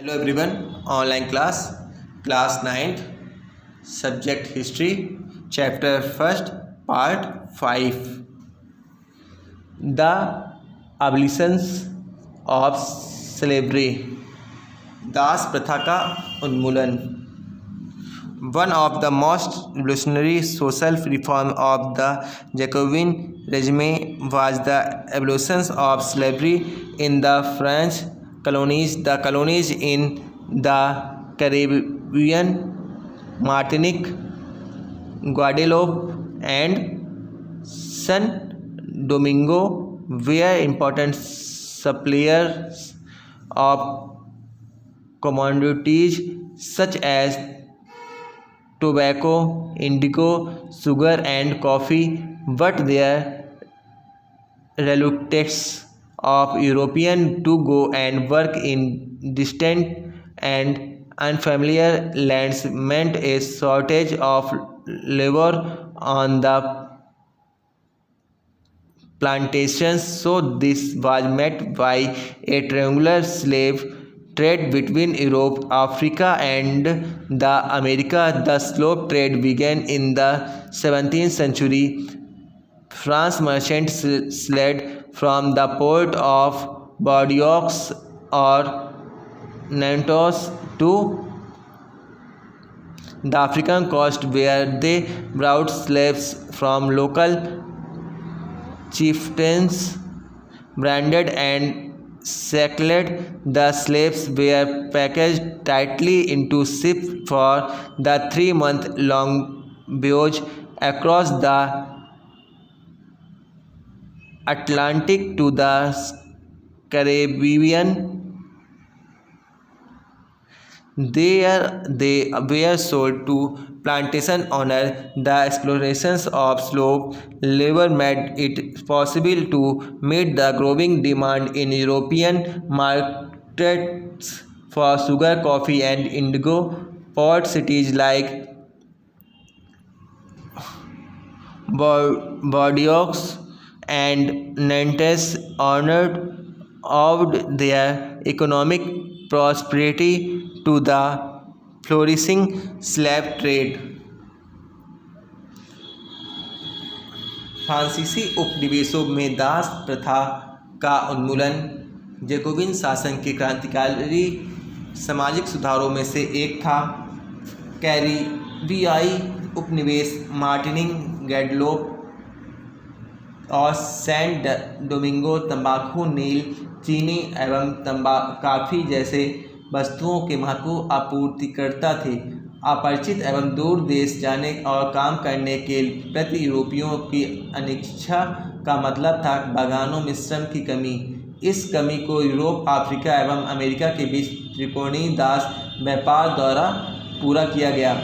Hello everyone, online class 9th, subject history, chapter 1st, part 5. The abolition of slavery, दास प्रथा का उन्मूलन. One of the most revolutionary social reform of the Jacobin regime was the abolition of slavery in the French colonies. The colonies in the Caribbean, Martinique, Guadeloupe, and San Domingo were important suppliers of commodities such as tobacco, indigo, sugar, and coffee, but their reluctance of Europeans to go and work in distant and unfamiliar lands meant a shortage of labor on the plantations. So this was met by a triangular slave trade between Europe, Africa, and the America. The slave trade began in the 17th century. France merchants sailed from the port of Bordeaux or Nantes to the African coast, where they brought slaves from local chieftains, branded and shackled. The slaves were packaged tightly into ships for the 3-month-long voyage across the Atlantic to the Caribbean. There they were sold to plantation owners. The explorations of slave labor made it possible to meet the growing demand in European markets for sugar, coffee, and indigo. Port cities like Bordeaux and Nantes owed their economic prosperity to the flourishing slave trade. फ्रांसीसी उपनिवेशों में दास प्रथा का उन्मूलन Jacobian शासन के क्रांतिकारी सामाजिक सुधारों में से एक था. कैरिबियाई उपनिवेश मार्टिनिक, गैडलोप और सैन डोमिंगो तंबाकू, नील, चीनी एवं कॉफ़ी जैसे वस्तुओं के महत्वपूर्ण आपूर्तिकर्ता थे. अपरिचित एवं दूर देश जाने और काम करने के प्रति यूरोपियों की अनिच्छा का मतलब था बागानों में श्रम की कमी. इस कमी को यूरोप, अफ्रीका एवं अमेरिका के बीच त्रिकोणीय दास व्यापार द्वारा पूरा किया गया.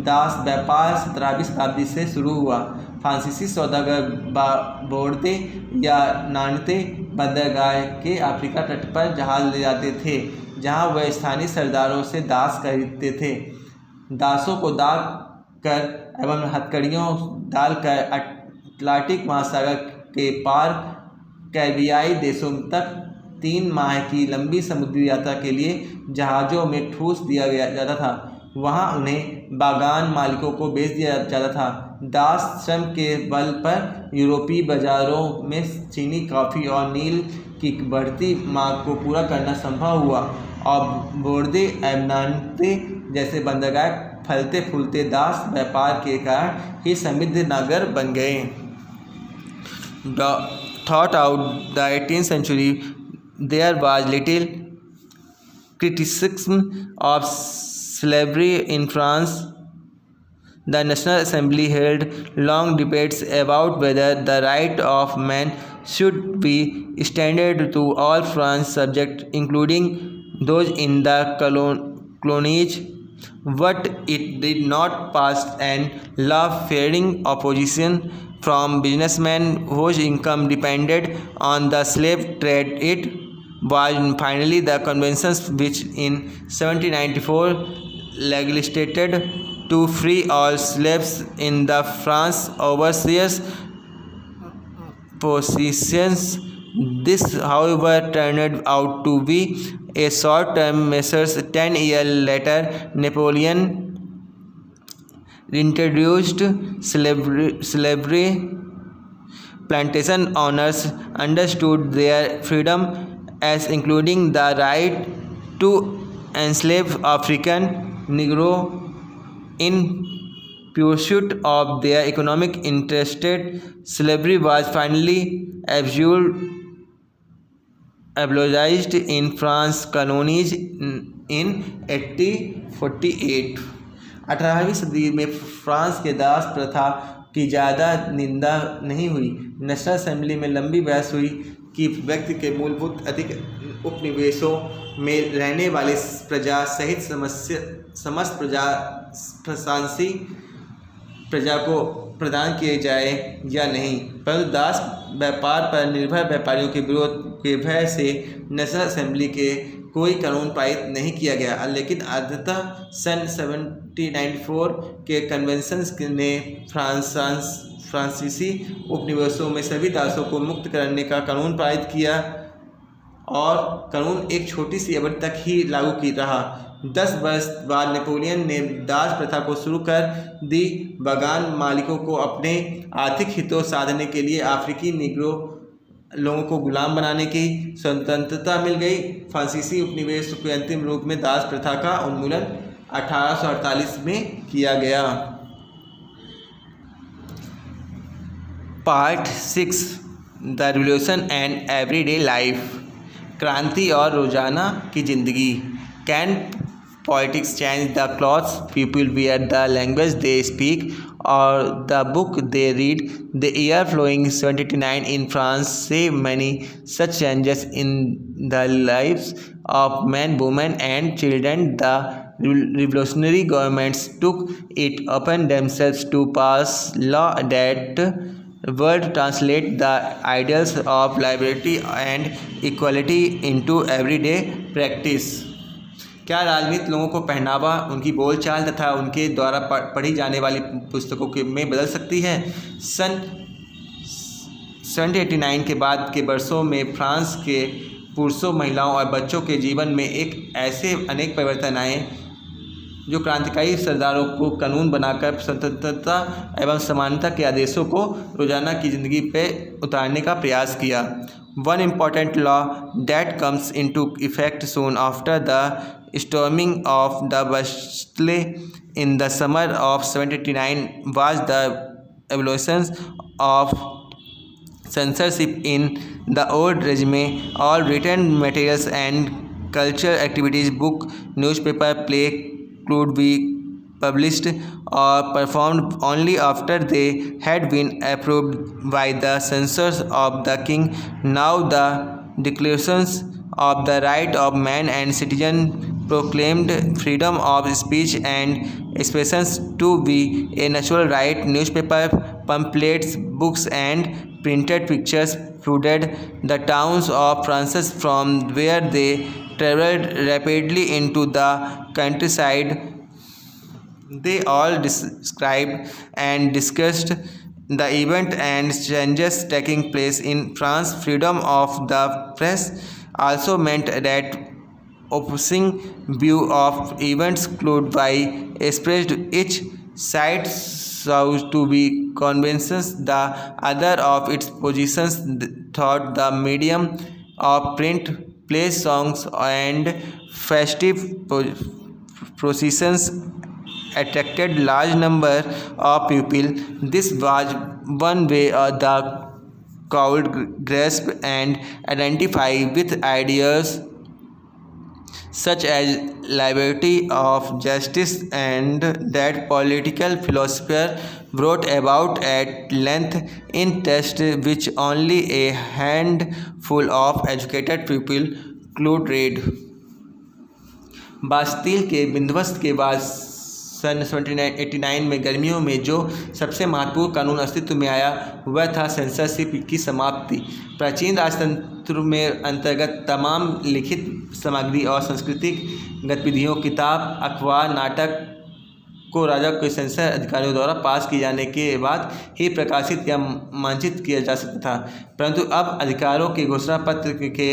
दास व्यापार 17वीं शताब्दी से शुरू हुआ. फ्रांसीसी सौदागर बोर्दे या नानते बंदरगाह के अफ्रीका तट पर जहाज ले जाते थे, जहां वह स्थानीय सरदारों से दास खरीदते थे. दासों को दाग कर एवं हथकड़ियों डालकर अटलांटिक महासागर के पार कैरिबियाई देशों तक 3 माह की लंबी समुद्री यात्रा के लिए जहाज़ों में ठूस दिया जाता था. वहां उन्हें बागान मालिकों को बेच दिया जाता था. दास श्रम के बल पर यूरोपीय बाजारों में चीनी, कॉफ़ी और नील की बढ़ती मांग को पूरा करना संभव हुआ और बोर्दे एवं नानते जैसे बंदरगाह फलते फूलते दास व्यापार के कारण ही समृद्ध नगर बन गए. Throughout the 18th century, there was little criticism of slavery in France. The National Assembly held long debates about whether the right of man should be extended to all French subjects, including those in the colonies, but it did not pass, and law fearing opposition from businessmen whose income depended on the slave trade. It was finally the conventions which in 1794 legislated to free all slaves in the France overseas possessions This, however, turned out to be a short-term measure. 10 years later, Napoleon introduced slavery. Plantation owners understood their freedom as including the right to enslave African Negro in pursuit of their economic interests. Slavery was finally abolished in France colonies in 1848। 18वीं सदी में France के दास प्रथा की ज़्यादा निंदा नहीं हुई। National assembly में लंबी बहस हुई कि व्यक्ति के मूलभूत अधिकार उपनिवेशों में रहने वाली प्रजा सहित समस्त फ्रांसीसी प्रजा को प्रदान किए जाए या नहीं, परंतु दास व्यापार पर निर्भर व्यापारियों के विरोध के भय से नेशनल असेंबली के कोई कानून पारित नहीं किया गया। लेकिन अंततः सन 1794 के कन्वेंशन ने फ्रांसीसी उपनिवेशों में सभी दासों को मुक्त करने का कानून पारित किया और कानून एक छोटी सी अवधि तक ही लागू की रहा। 10 वर्ष बाद नेपोलियन ने दास प्रथा को शुरू कर दी। बागान मालिकों को अपने आर्थिक हितों साधने के लिए अफ्रीकी निग्रो लोगों को गुलाम बनाने की स्वतंत्रता मिल गई। फ्रांसीसी उपनिवेश के अंतिम रूप में दास प्रथा का उन्मूलन 1848 में किया गया। Part 6 the revolution and everyday life. क्रांति और रोजाना की जिंदगी। Can politics change the clothes people wear, the language they speak, or the book they read? The year following 1789 in France saw many such changes in the lives of men, women, and children. The revolutionary governments took it upon themselves to pass law that would translate the ideals of liberty and equality into everyday practice। क्या राजनीति लोगों को पहनावा, उनकी बोलचाल तथा उनके द्वारा पढ़ी जाने वाली पुस्तकों में बदल सकती है? सन 1789 के बाद के वर्षों में फ्रांस के पुरुषों, महिलाओं और बच्चों के जीवन में एक ऐसे अनेक परिवर्तन आए जो क्रांतिकारी सरदारों को कानून बनाकर स्वतंत्रता एवं समानता के आदेशों को रोजाना की जिंदगी पर उतारने का प्रयास किया। One important law that comes into effect soon after the storming of the Bastille in the summer of 1789 was the abolition of censorship in the old regime. All written materials and cultural activities, book, newspaper, play could be published or performed only after they had been approved by the censors of the king. Now the declarations of the right of man and citizen proclaimed freedom of speech and expressions to be a natural right. Newspaper, pamphlets, books, and printed pictures flooded the towns of France from where they traveled rapidly into the countryside. They all described and discussed the event and changes taking place in France. Freedom of the press also meant that opposing view of events could be expressed. Each side sought to be convinces the other of its positions. Thought the medium of print, plays, songs, and festive processions attracted large number of people. This was one way the crowd grasp and identify with ideas such as liberty of justice and that political philosopher wrote about at length in text which only a handful of educated people could read। Bastille के विध्वंस के बाद सन 1789 में गर्मियों में जो सबसे महत्वपूर्ण कानून अस्तित्व में आया वह था सेंसरशिप की समाप्ति। प्राचीन राजतंत्र में अंतर्गत तमाम लिखित सामग्री और सांस्कृतिक गतिविधियों, किताब, अखबार, नाटक, को राजा के सेंसर अधिकारियों द्वारा पास किए जाने के बाद ही प्रकाशित या मांचित किया जा सकता था, परंतु अब अधिकारों के घोषणा पत्र के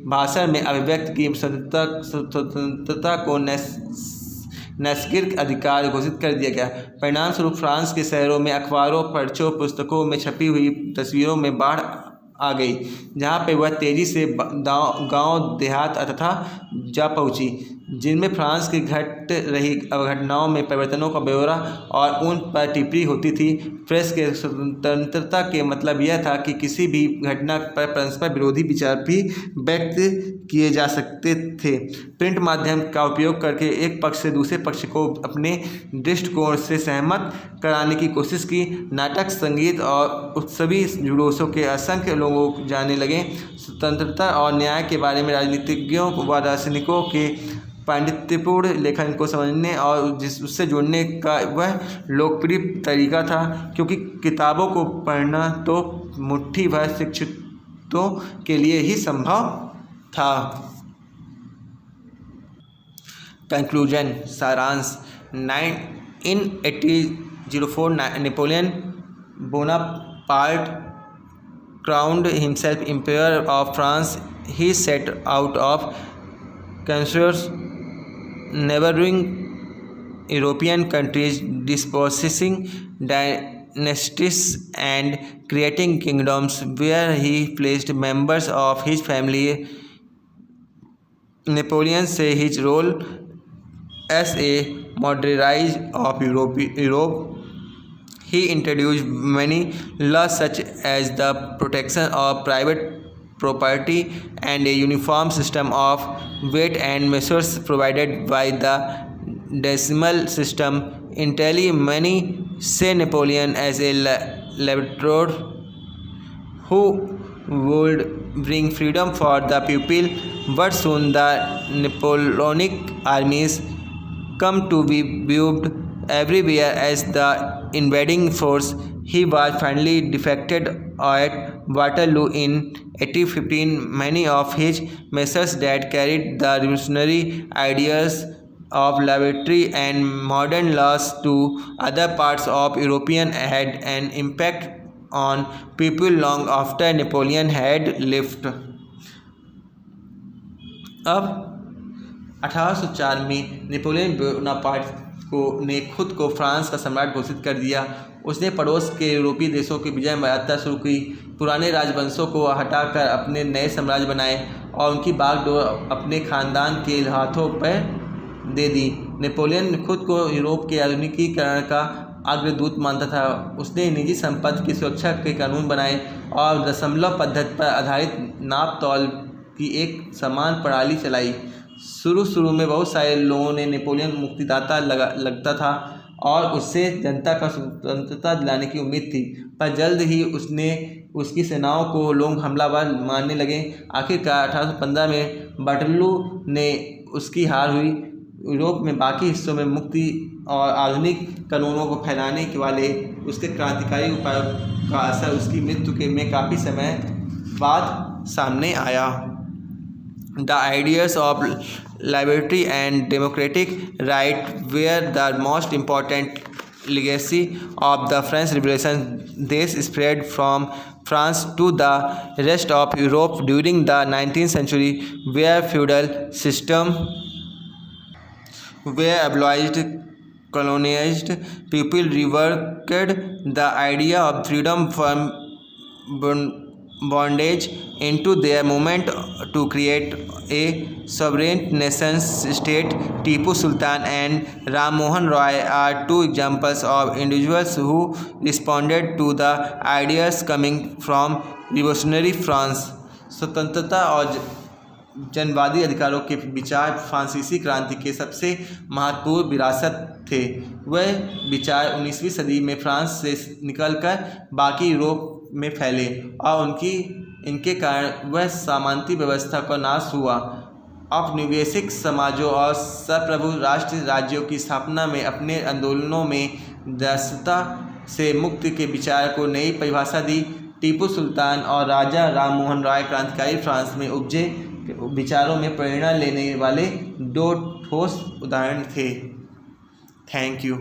भाषण में अभिव्यक्ति की स्वतंत्रता को नैसर्गिक अधिकार घोषित कर दिया गया। परिणाम स्वरूप फ्रांस के शहरों में अखबारों, पर्चों, पुस्तकों में छपी हुई तस्वीरों में बाढ़ आ गई, जहाँ पे वह तेज़ी से गांव देहात तथा जा पहुँची, जिनमें फ्रांस की घट रही घटनाओं में परिवर्तनों का ब्यौरा और उन पर टिप्पणी होती थी। प्रेस के स्वतंत्रता के मतलब यह था कि किसी भी घटना पर परस्पर विरोधी विचार भी व्यक्त किए जा सकते थे। प्रिंट माध्यम का उपयोग करके एक पक्ष से दूसरे पक्ष को अपने दृष्टिकोण से सहमत कराने की कोशिश की। नाटक, संगीत और उत्सवी जुलूसों के असंख्य लोग जाने लगे। स्वतंत्रता और न्याय के बारे में राजनीतिज्ञों व दार्शनिकों के पांडित्यपूर्ण लेखन को समझने और उससे जुड़ने का वह लोकप्रिय तरीका था, क्योंकि किताबों को पढ़ना तो मुट्ठी भर शिक्षितों के लिए ही संभव था। कंक्लूजन, सारांश। इन 1804 Napoleon Bonaparte crowned himself Emperor of France. He set out of conquer neighboring European countries, dispossessing dynasties and creating kingdoms where he placed members of his family. Napoleon saw his role as a modernization of Europe. He introduced many laws such as the protection of private property and a uniform system of weight and measures provided by the decimal system. Initially, many say Napoleon as a liberator who would bring freedom for the people, but soon the Napoleonic armies come to be viewed everywhere as the invading force. He was finally defeated at Waterloo in 1815. Many of his measures that carried the revolutionary ideas of liberty and modern laws to other parts of Europe had an impact on people long after Napoleon had left. अब 1804 में Napoleon Bonaparte ने खुद को France का सम्राट घोषित कर दिया। उसने पड़ोस के यूरोपीय देशों की विजय यात्रा शुरू की, पुराने राजवंशों को हटाकर अपने नए साम्राज्य बनाए और उनकी बागडोर अपने खानदान के हाथों पर दे दी। नेपोलियन खुद को यूरोप के आधुनिकीकरण का अग्रदूत मानता था। उसने निजी संपत्ति की सुरक्षा के कानून बनाए और दशमलव पद्धति पर आधारित नाप तौल की एक समान प्रणाली चलाई। शुरू में बहुत सारे लोगों ने नेपोलियन मुक्तिदाता लगता था और उससे जनता का स्वतंत्रता दिलाने की उम्मीद थी, पर जल्द ही उसकी सेनाओं को लोग हमलावर मानने लगे। आखिरकार 1815 में वाटरलू ने उसकी हार हुई। यूरोप में बाकी हिस्सों में मुक्ति और आधुनिक कानूनों को फैलाने वाले उसके क्रांतिकारी उपायों का असर उसकी मृत्यु में काफ़ी समय बाद सामने आया। The ideas of liberty and democratic right were the most important legacy of the French Revolution. This spread from France to the rest of Europe during the 19th century, where feudal systems were abolished. Colonized people reworked the idea of freedom from bondage into their movement to create a sovereign nation state. Tipu Sultan and Ram Mohan Roy are two examples of individuals who responded to the ideas coming from revolutionary France. स्वतंत्रता और जनवादी अधिकारों के विचार फ्रांसीसी क्रांति के सबसे महत्वपूर्ण विरासत थे। वह विचार 19वीं सदी में फ्रांस से निकलकर बाकी यूरोप में फैले और इनके कारण वह सामंती व्यवस्था का नाश हुआ। औपनिवेशिक समाजों और संप्रभु राष्ट्र राज्यों की स्थापना में अपने आंदोलनों में दासता से मुक्ति के विचार को नई परिभाषा दी। टीपू सुल्तान और राजा राम मोहन राय क्रांतिकारी फ्रांस में उपजे विचारों में प्रेरणा लेने वाले दो ठोस उदाहरण थे। Thank you.